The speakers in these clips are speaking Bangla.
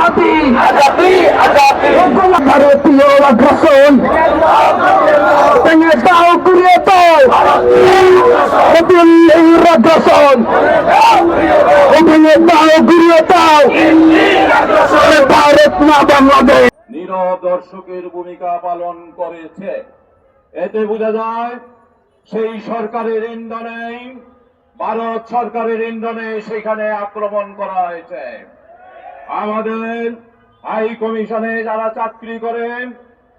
আজাদি আজাদি আজাদি ভারতীয় আগ্রাসন ভেঙে দাও ঘুরিয়ে দাও দিল্লির আগ্রাসন ভেঙে দাও ঘুরিয়ে দাও ভারত না বাংলাদেশ। নীরব দর্শকের ভূমিকা পালন করেছে। এতে বোঝা যায় সেই সরকারের ইন্ধনেই ভারত সরকারের ইন্ধনে সেখানে আক্রমণ করা হয়েছে। আমাদের হাই কমিশনে যারা চাকরি করেন,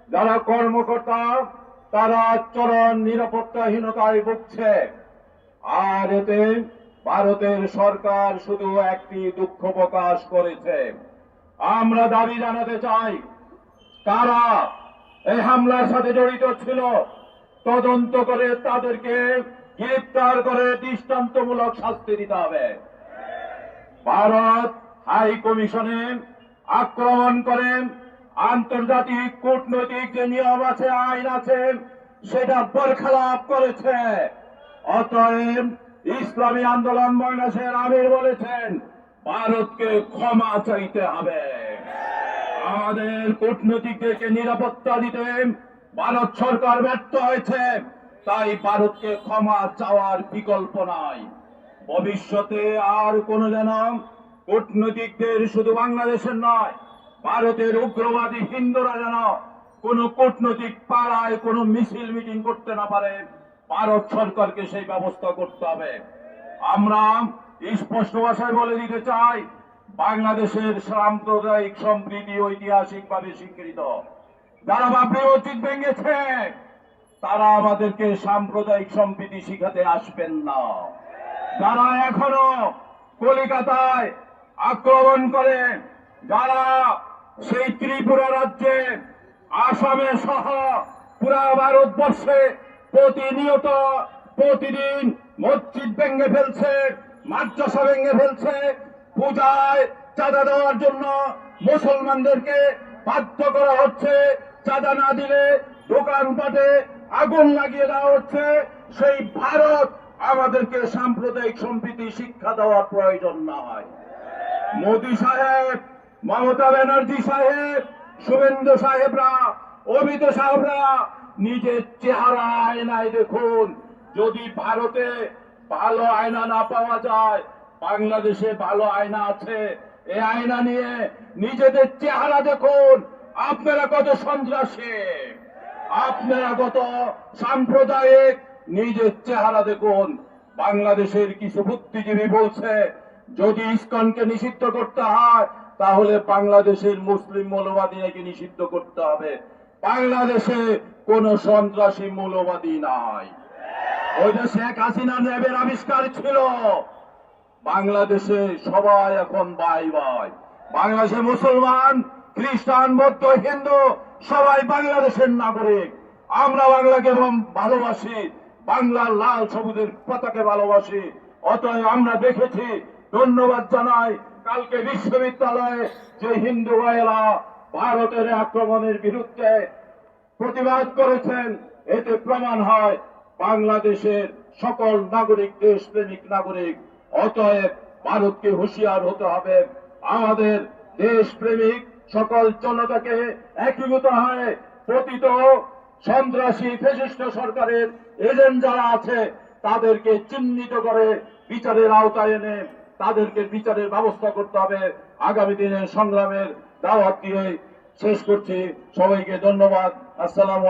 যারা কর্মকর্তা, তারা চরম নিরাপত্তাহীনতায় ভুগছে। আর এতে ভারতের সরকার শুধু একটি দুঃখ প্রকাশ করেছে। আমরা দাবি জানাতে চাই, কারা এই হামলার সাথে জড়িত ছিল তদন্ত করে তাদেরকে গ্রেফতার করে দৃষ্টান্তমূলক শাস্তি দিতে হবে। ভারত হাই কমিশনে আক্রমণ করেন, আন্তর্জাতিক কূটনৈতিক যে নিয়ম আছে, আইন আছে, সেটা বরখেলাপ করেছে। অতএব ইসলামী আন্দোলন বাংলাদেশের আমির বলেছেন, ভারতকে ক্ষমা চাইতে হবে। আমাদের কূটনীতিকদেরকে নিরাপত্তা দিতে ভারত সরকার ব্যর্থ হয়েছে, তাই ভারতকে ক্ষমা চাওয়ার বিকল্প নাই। ভবিষ্যতে আর কোন যেন কূটনীতিকদের, শুধু বাংলাদেশের নয়, ভারতের উগ্রবাদী হিন্দুরা যেন কোন কূটনৈতিক পাড়ায় কোন মিছিল মিটিং করতে না পারে, ভারত সরকারকে সেই ব্যবস্থা করতে হবে। আমরা স্পষ্ট ভাষায় বলে দিতে চাই, বাংলাদেশের সাম্প্রদায়িক সম্প্রীতি ঐতিহাসিকভাবে স্বীকৃত। যারা বাবরি মসজিদ ভেঙেছে তারা আমাদেরকে সাম্প্রদায়িক সম্প্রীতি শিখাতে আসবেন না। যারা এখনো কলিকাতায় আক্রমণ করে, যারা সেই ত্রিপুরা রাজ্যে, আসামে সহ পুরা ভারতবর্ষে প্রতিনিয়ত প্রতিদিন মসজিদ ভেঙে ফেলছে, মাদ্রাসা ভেঙে ফেলছে, পূজায় চাঁদা দেওয়ার জন্য মুসলমানদেরকে বাধ্য করা হচ্ছে, চাঁদা না দিলে দোকানপাটে আগুন লাগিয়ে দেওয়া হচ্ছে, সেই ভারত আমাদেরকে সাম্প্রদায়িক সম্প্রীতি শিক্ষা দেওয়ার প্রয়োজন নয়। মোদী সাহেব, মমতা ব্যানার্জি সাহেব, শুভেন্দু সাহেবরা, অমিত সাহেবরা নিজের চেহারা আয়নায় দেখুন। যদি ভারতে ভালো আয়না না পাওয়া যায়, বাংলাদেশে ভালো আয়না আছে। এই আয়না নিয়ে নিজেদের চেহারা দেখুন। আপনারা কত সন্ত্রাসী, আপনারা কত সাম্প্রদায়িক, নিজের চেহারা দেখুন। বাংলাদেশের কিছু বুদ্ধিজীবী বলছে, যদি ইসকনকে নিষিদ্ধ করতে হয় তাহলে বাংলাদেশের মুসলিম মৌলবাদীকে নিষিদ্ধ করতে হবে। বাংলাদেশে কোন সন্ত্রাসী মৌলবাদী নাই। ওই যে শেখ হাসিনা র্যাবের আবিষ্কার ছিল, বাংলাদেশে সবাই এখন ভাই ভাই। বাংলাদেশে মুসলমান, খ্রিস্টান, বৌদ্ধ, হিন্দু সবাই বাংলাদেশের নাগরিক। আমরা বাংলাকে ভালোবাসি, বাংলার লাল সবুজের পতাকে ভালোবাসি। অতএব আমরা দেখেছি, ধন্যবাদ জানাই, কালকে বিশ্ববিদ্যালয়ে যে হিন্দু ভাইয়েরা ভারতের আক্রমণের বিরুদ্ধে প্রতিবাদ করেছেন, এতে প্রমাণ হয় বাংলাদেশের সকল নাগরিক দেশপ্রেমিক নাগরিক। অতএব ভারতকে হুঁশিয়ার হতে হবে। আমাদের দেশপ্রেমিক সকল জনতাকে একীভূত হয়ে পতিত সন্ত্রাসী ফ্যাসিস্ট সরকারের এজেন্ট যারা আছে তাদেরকে চিহ্নিত করে বিচারের আওতায় এনে তাদেরকে বিচারের ব্যবস্থা করতে হবে। আগামী দিনের সংগ্রামের দাওয়াত দিয়ে শেষ করছি। সবাইকে ধন্যবাদ। আসসালামু